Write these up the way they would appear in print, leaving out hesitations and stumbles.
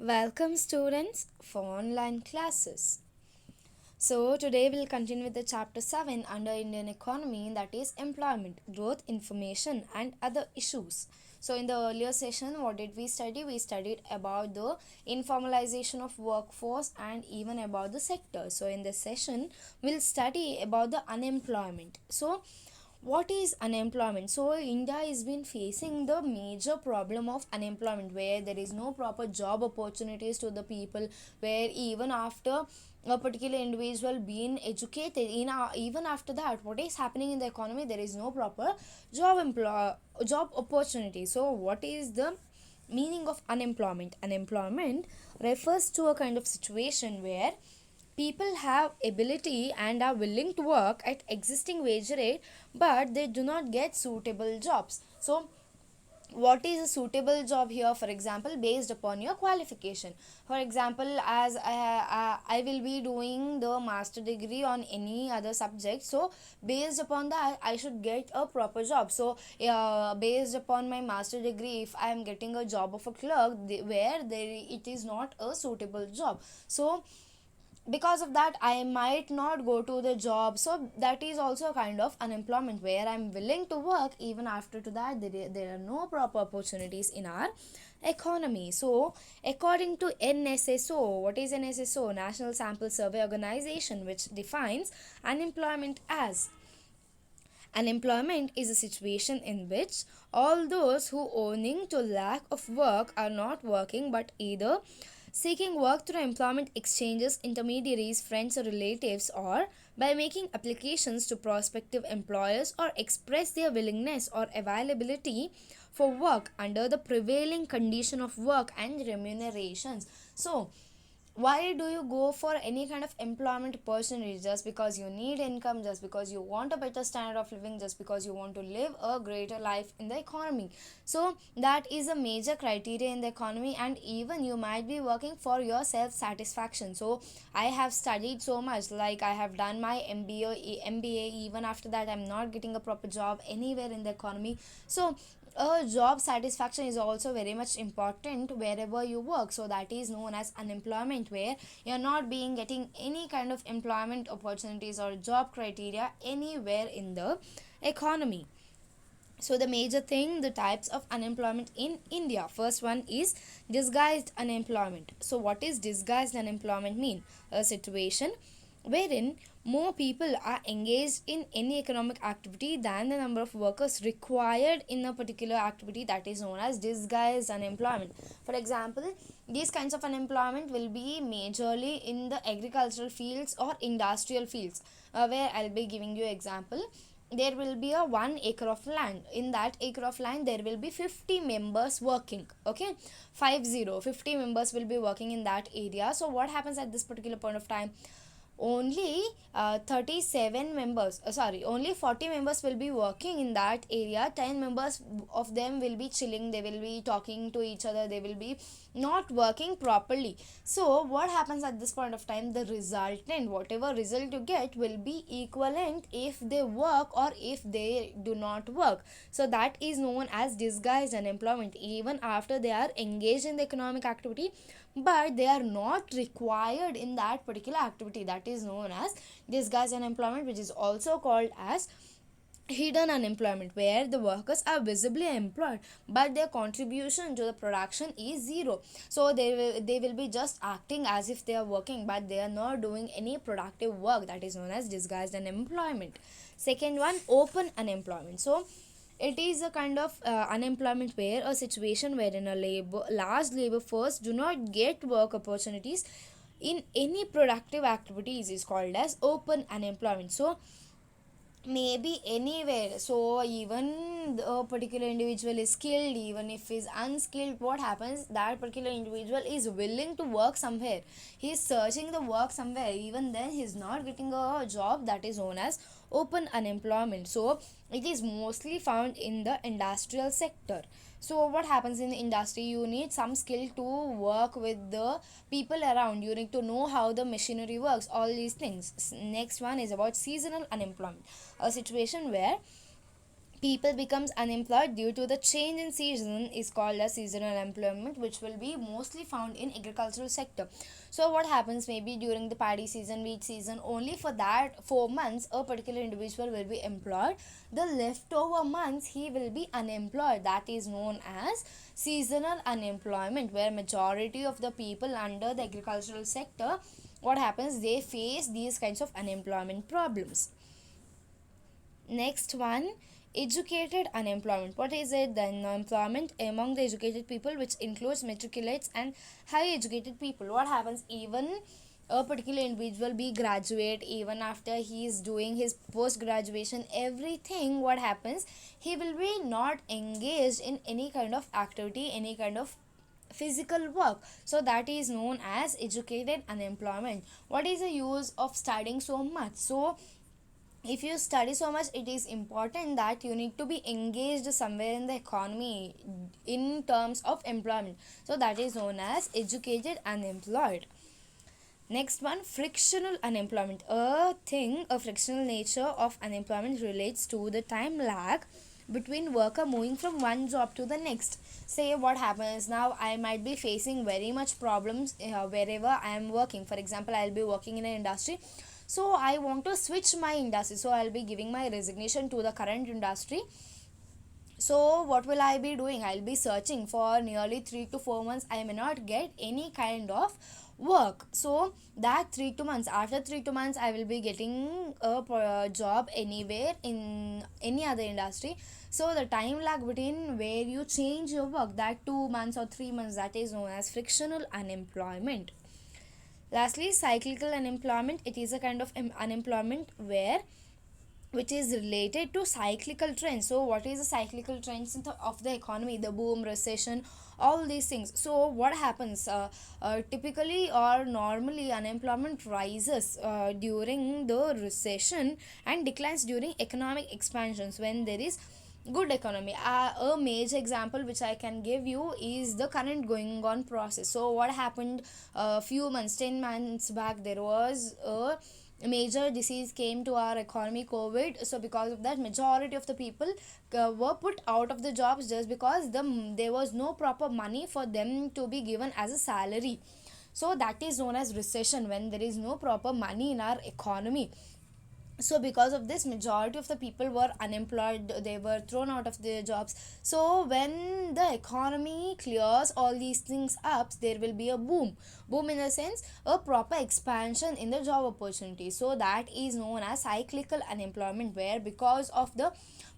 Welcome students for online classes. So today we'll continue with the chapter 7 under Indian economy, that is employment, growth, information and other issues. So in the earlier session what did we study? We studied about the informalization of workforce and even about the sector. So in this session we'll study about the unemployment. So what is unemployment? So India has been facing the major problem of unemployment, where there is no proper job opportunities to the people, where even after a particular individual being educated even after that, what is happening in the economy, there is no proper job opportunity. So what is the meaning of unemployment? Unemployment refers to a kind of situation where people have ability and are willing to work at existing wage rate, but they do not get suitable jobs. So what is a suitable job here? For example, based upon your qualification. For example, as I will be doing the master degree on any other subject, so based upon that I should get a proper job. So based upon my master degree, if I am getting a job of a clerk, where there it is not a suitable job, so because of that I might not go to the job. So that is also a kind of unemployment, where I'm willing to work, even after to that there are no proper opportunities in our economy. So according to NSSO, what is NSSO? National Sample Survey Organization, which defines unemployment as: unemployment is a situation in which all those who owing to lack of work are not working, but either seeking work through employment exchanges, intermediaries, friends or relatives, or by making applications to prospective employers, or express their willingness or availability for work under the prevailing condition of work and remunerations. So why do you go for any kind of employment opportunity? Just because you need income, just because you want a better standard of living, just because you want to live a greater life in the economy. So that is a major criteria in the economy, and even you might be working for your self satisfaction. So I have studied so much, like I have done my MBA, even after that I'm not getting a proper job anywhere in the economy. So a job satisfaction is also very much important wherever you work. So that is known as unemployment, where you're not being getting any kind of employment opportunities or job criteria anywhere in the economy. So the major thing, the types of unemployment in India: first one is disguised unemployment. So what is disguised unemployment mean? A situation wherein more people are engaged in any economic activity than the number of workers required in a particular activity, that is known as disguised unemployment. For example, these kinds of unemployment will be majorly in the agricultural fields or industrial fields, where I'll be giving you example. There will be a 1 acre of land. In that acre of land there will be 50 members working. Okay, 50 members will be working in that area. So what happens at this particular point of time? Only 37 members, sorry, only 40 members will be working in that area. 10 members of them will be chilling, they will be talking to each other, they will be not working properly. So what happens at this point of time? The resultant, whatever result you get, will be equivalent if they work or if they do not work. So that is known as disguised unemployment. Even after they are engaged in the economic activity, but they are not required in that particular activity, that is known as disguised unemployment, which is also called as hidden unemployment, where the workers are visibly employed but their contribution to the production is zero. So they will be just acting as if they are working, but they are not doing any productive work. That is known as disguised unemployment. Second one, open unemployment. So it is a kind of unemployment, where a situation wherein a large labor force do not get work opportunities in any productive activities is called as open unemployment. So maybe anywhere. So even the particular individual is skilled, even if he's unskilled, what happens? That particular individual is willing to work somewhere, he is searching the work somewhere, even then he's not getting a job. That is known as open unemployment. So it is mostly found in the industrial sector. So what happens in the industry? You need some skill to work with the people around, you need to know how the machinery works, all these things. Next one is about seasonal unemployment, a situation where people becomes unemployed due to the change in season is called as seasonal employment, which will be mostly found in agricultural sector. So what happens, maybe during the paddy season, wheat season, only for that 4 months a particular individual will be employed. The leftover months he will be unemployed. That is known as seasonal unemployment, where majority of the people under the agricultural sector, what happens, they face these kinds of unemployment problems. Next one, educated unemployment. What is it? The unemployment among the educated people, which includes matriculates and high educated people. What happens, even a particular individual be graduate, even after he is doing his post graduation everything, what happens, he will be not engaged in any kind of activity, any kind of physical work. So that is known as educated unemployment. What is the use of studying so much? So if you study so much, it is important that you need to be engaged somewhere in the economy in terms of employment. So that is known as educated unemployed. Next one, frictional unemployment. A frictional nature of unemployment relates to the time lag between worker moving from one job to the next. Say what happens now, I might be facing very much problems wherever I am working. For example, I'll be working in an industry, so I want to switch my industry, so I'll be giving my resignation to the current industry. So what will I be doing? I'll be searching for nearly 3 to 4 months. I may not get any kind of work. So that 3 to months, after 3 to months, I will be getting a job anywhere in any other industry. So the time lag between where you change your work, that 2 months or 3 months, that is known as frictional unemployment. Lastly, cyclical unemployment. It is a kind of unemployment where which is related to cyclical trends. So what is the cyclical trends of the economy? The boom, recession, all these things. So what happens, typically or normally unemployment rises during the recession and declines during economic expansions when there is good economy. A major example which I can give you is the current going on process. So what happened a few months, 10 months back, there was a major disease came to our economy, COVID. So because of that, majority of the people were put out of the jobs just because there was no proper money for them to be given as a salary. So that is known as recession, when there is no proper money in our economy. So because of this, majority of the people were unemployed, they were thrown out of their jobs. So when the economy clears all these things up, there will be a boom in the sense a proper expansion in the job opportunity. So that is known as cyclical unemployment, where because of the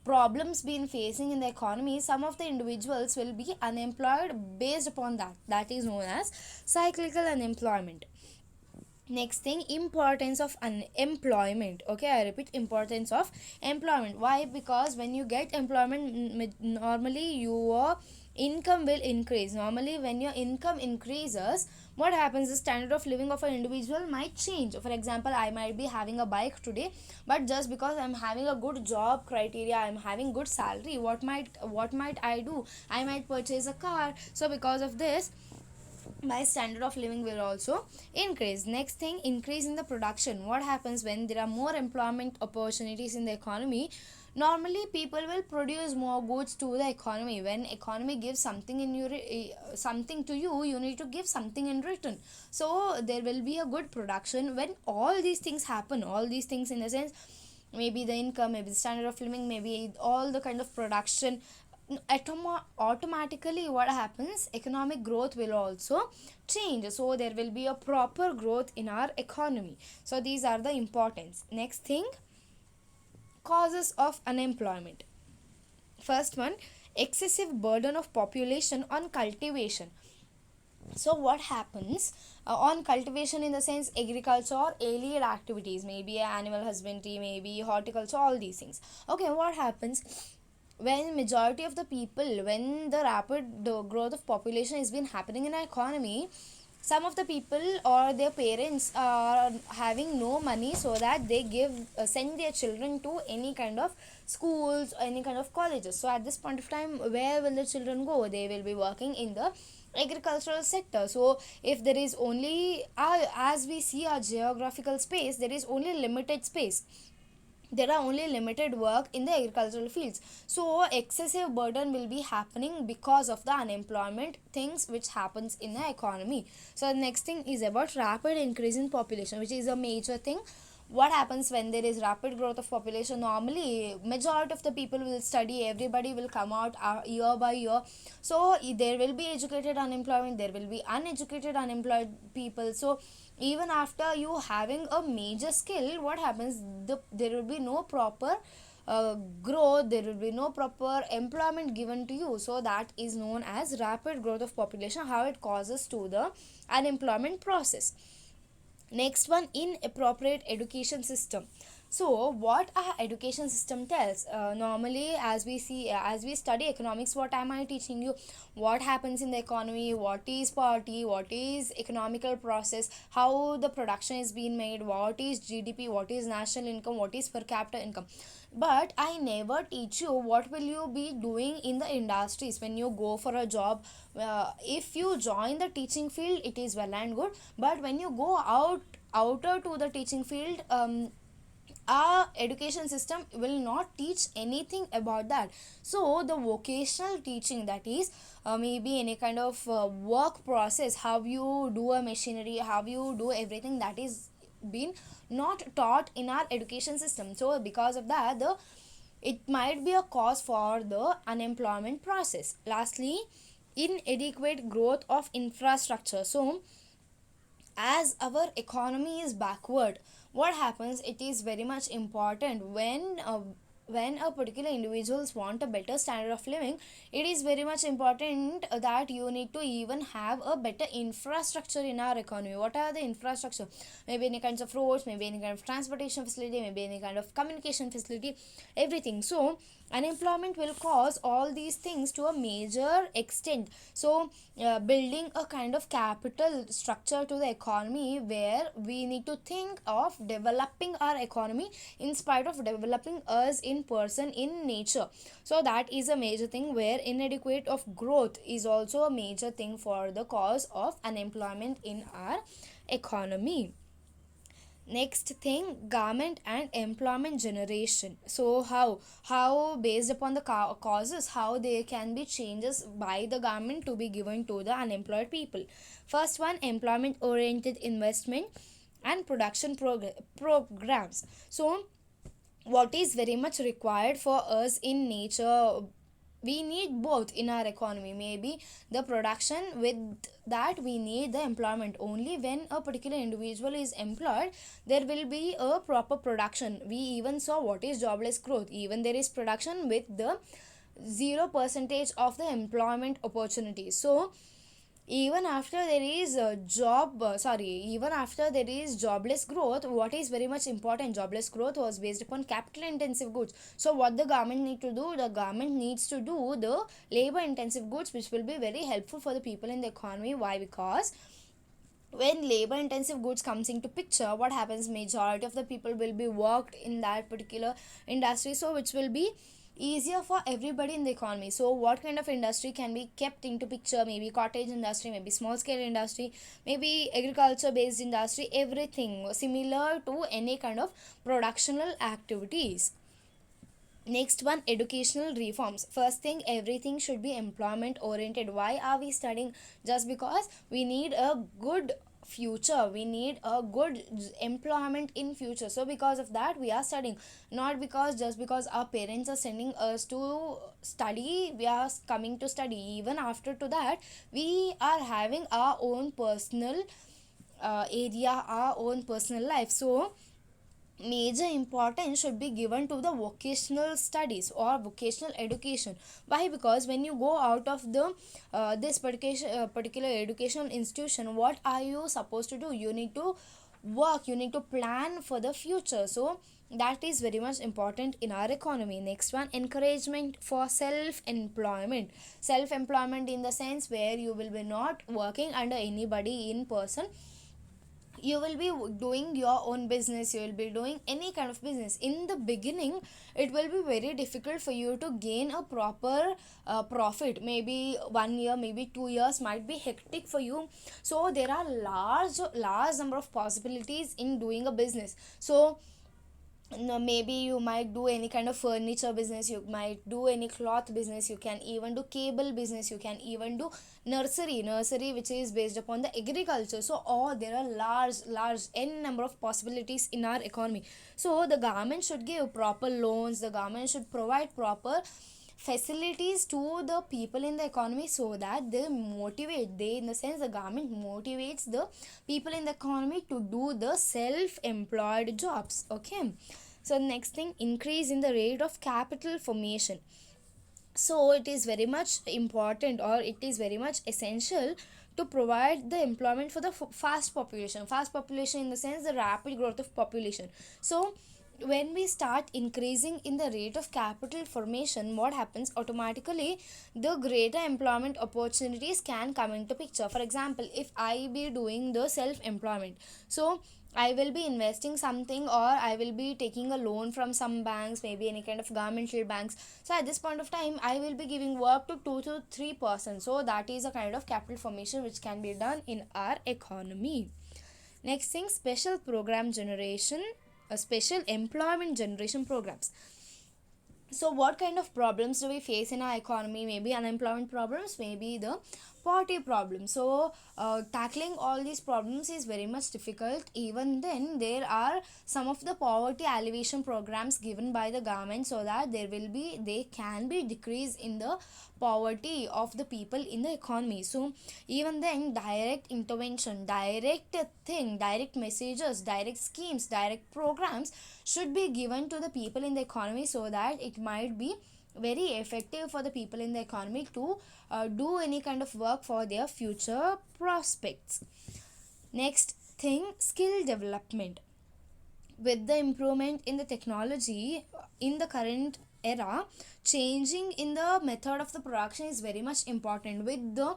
problems been facing in the economy, some of the individuals will be unemployed based upon that. That is known as cyclical unemployment. Next thing, importance of unemployment. Okay, I repeat, importance of employment. Why? Because when you get employment, normally your income will increase. Normally when your income increases, what happens, the standard of living of an individual might change. For example, I might be having a bike today, but just because I'm having a good job criteria, I'm having good salary, what might I do? I might purchase a car. So because of this, my standard of living will also increase. Next thing, increase in the production. What happens when there are more employment opportunities in the economy? Normally people will produce more goods to the economy. When economy gives something in your something to you, you need to give something in return. So there will be a good production when all these things happen. All these things in the sense, maybe the income, maybe the standard of living, maybe all the kind of production, automatically what happens, economic growth will also change. So there will be a proper growth in our economy. So these are the importance. Next thing, causes of unemployment. First one, excessive burden of population on cultivation. So what happens on cultivation, in the sense agriculture or allied activities, maybe animal husbandry, maybe horticulture, all these things. Okay, what happens when majority of the people, when the rapid growth of population has been happening in our economy, some of the people or their parents are having no money, so that they give send their children to any kind of schools or any kind of colleges. So at this point of time, where will the children go? They will be working in the agricultural sector. So if there is only as we see our geographical space, there is only limited space. there are only limited work in the agricultural fields, so excessive burden will be happening because of the unemployment things which happens in the economy. So the next thing is about rapid increase in population, which is a major thing. What happens when there is rapid growth of population? Normally majority of the people will study, everybody will come out year by year, so there will be educated unemployment, there will be uneducated unemployed people. So even after you having a major skill, what happens, there will be no proper growth, there will be no proper employment given to you. So that is known as rapid growth of population, how it causes to the unemployment process. Next one, inappropriate education system. So what our education system tells, normally as we see, as we study economics, what am I teaching you? What happens in the economy, what is poverty, what is economical process, how the production is being made, what is GDP, what is national income, what is per capita income. But I never teach you what will you be doing in the industries when you go for a job. If you join the teaching field, it is well and good, but when you go outer to the teaching field, our education system will not teach anything about that. So the vocational teaching, that is maybe any kind of work process, how you do a machinery, how you do everything, that is been not taught in our education system. So because of that, the it might be a cause for the unemployment process. Lastly, inadequate growth of infrastructure. So as our economy is backward, what happens, it is very much important when a particular individuals want a better standard of living, it is very much important that you need to even have a better infrastructure in our economy. What are the infrastructure? Maybe any kinds of roads, maybe any kind of transportation facility, maybe any kind of communication facility, everything. So unemployment will cause all these things to a major extent. So building a kind of capital structure to the economy, where we need to think of developing our economy in spite of developing us in person, in nature. So that is a major thing, where inadequate of growth is also a major thing for the cause of unemployment in our economy. Next thing, garment and employment generation. So how based upon the causes, how there can be changes by the government to be given to the unemployed people. First one, employment oriented investment and production programs. So what is very much required for us in nature, we need both in our economy. Maybe the production, with that we need the employment. Only when a particular individual is employed, there will be a proper production. We even saw what is jobless growth, even there is production with the 0% of the employment opportunities. So even after there is a even after there is jobless growth, what is very much important, jobless growth was based upon capital intensive goods. So what the government need to do, the government needs to do the labor intensive goods, which will be very helpful for the people in the economy. Why? Because when labor intensive goods comes into picture, what happens, majority of the people will be worked in that particular industry, so which will be easier for everybody in the economy. So what kind of industry can be kept into picture? Maybe cottage industry, maybe small scale industry, maybe agriculture based industry, everything similar to any kind of productional activities. Next one, educational reforms. First thing, everything should be employment oriented. Why are we studying? Just because we need a good future, we need a good employment in future. So because of that we are studying, not because just because our parents are sending us to study, we are coming to study. Even after to that, we are having our own personal area, our own personal life. So major importance should be given to the vocational studies or vocational education. Why? Because when you go out of the this particular educational institution, what are you supposed to do? You need to work, you need to plan for the future. So that is very much important in our economy. Next one, encouragement for self employment. Self employment in the sense where you will be not working under anybody in person, you will be doing your own business, you will be doing any kind of business. In the beginning it will be very difficult for you to gain a proper profit. Maybe 1 year, maybe 2 years might be hectic for you. So there are large number of possibilities in doing a business. So no, maybe you might do any kind of furniture business, you might do any cloth business, you can even do cable business, you can even do nursery which is based upon the agriculture. So all there are large n number of possibilities in our economy. So the government should give proper loans, the government should provide proper facilities to the people in the economy, so that they in the sense the government motivates the people in the economy to do the self-employed jobs. Okay, so next thing, increase in the rate of capital formation. So it is very much important, or it is very much essential to provide the employment for the fast population, in the sense the rapid growth of population. So when we start increasing in the rate of capital formation, what happens automatically, the greater employment opportunities can come into picture. For example, if I be doing the self employment, so I will be investing something, or I will be taking a loan from some banks, maybe any kind of governmental banks. So at this point of time, I will be giving work to 2 to 3%. So that is a kind of capital formation which can be done in our economy. Next thing, special program generation, special employment generation programs. So what kind of problems do we face in our economy? Maybe unemployment problems, maybe the poverty problem. So tackling all these problems is very much difficult. Even then, there are some of the poverty alleviation programs given by the government, so that they can be decrease in the poverty of the people in the economy. So even then, direct intervention, direct messages, direct schemes, direct programs should be given to the people in the economy, so that it might be very effective for the people in the economy to do any kind of work for their future prospects. Next thing, skill development. With the improvement in the technology in the current era, changing in the method of the production is very much important. With the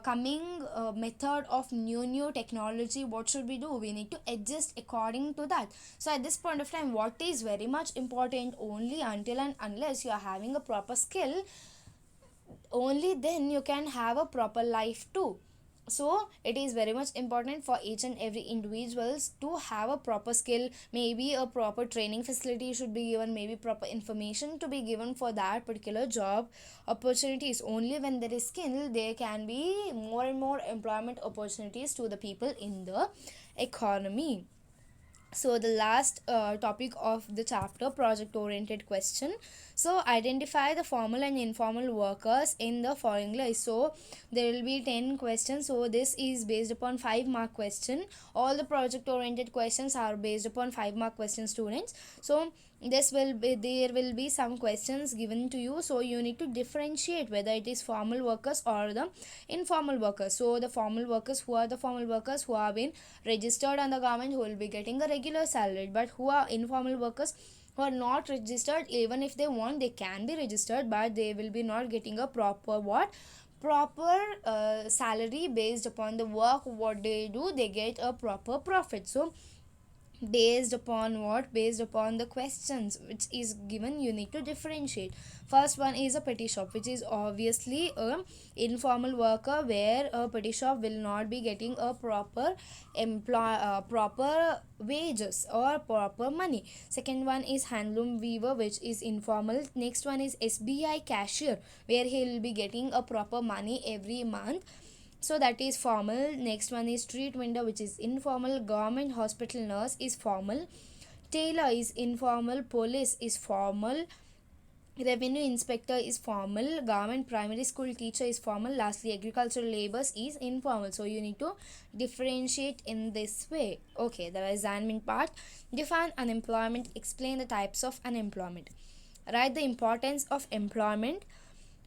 coming method of new technology, what should we do? We need to adjust according to that. So at this point of time, what is very much important, only until and unless you are having a proper skill, only then you can have a proper life too. So it is very much important for each and every individuals to have a proper skill. Maybe a proper training facility should be given, maybe proper information to be given for that particular job opportunities. Only when there is skill, there can be more and more employment opportunities to the people in the economy. So the last topic of the chapter, project oriented question. So identify the formal and informal workers in the following list. So there will be 10 questions. So this is based upon 5-mark question. All the project oriented questions are based upon 5-mark question, students. So there will be some questions given to you, so you need to differentiate whether it is formal workers or the informal workers. So the formal workers, who are the formal workers? Who have been registered on the government, who will be getting a regular salary. But who are informal workers? Who are not registered. Even if they want, they can be registered, but they will be not getting a proper salary based upon the work what they do. They get a proper profit. So based upon what? Based upon the questions which is given, you need to differentiate. First one is a petty shop, which is obviously a informal worker, where a petty shop will not be getting a proper wages or proper money. Second one is handloom weaver, which is informal. Next one is SBI cashier, where he will be getting a proper money every month, so that is formal. Next one is street vendor, which is informal. Government hospital nurse is formal. Tailor is informal. Police is formal. Revenue inspector is formal. Government primary school teacher is formal. Lastly, agricultural laborers is informal. So you need to differentiate in this way. Okay, the assignment part. Define unemployment. Explain the types of unemployment. Write the importance of employment.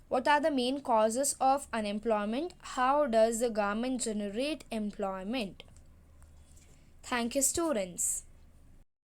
What are the main causes of unemployment? How does the government generate employment? Thank you, students.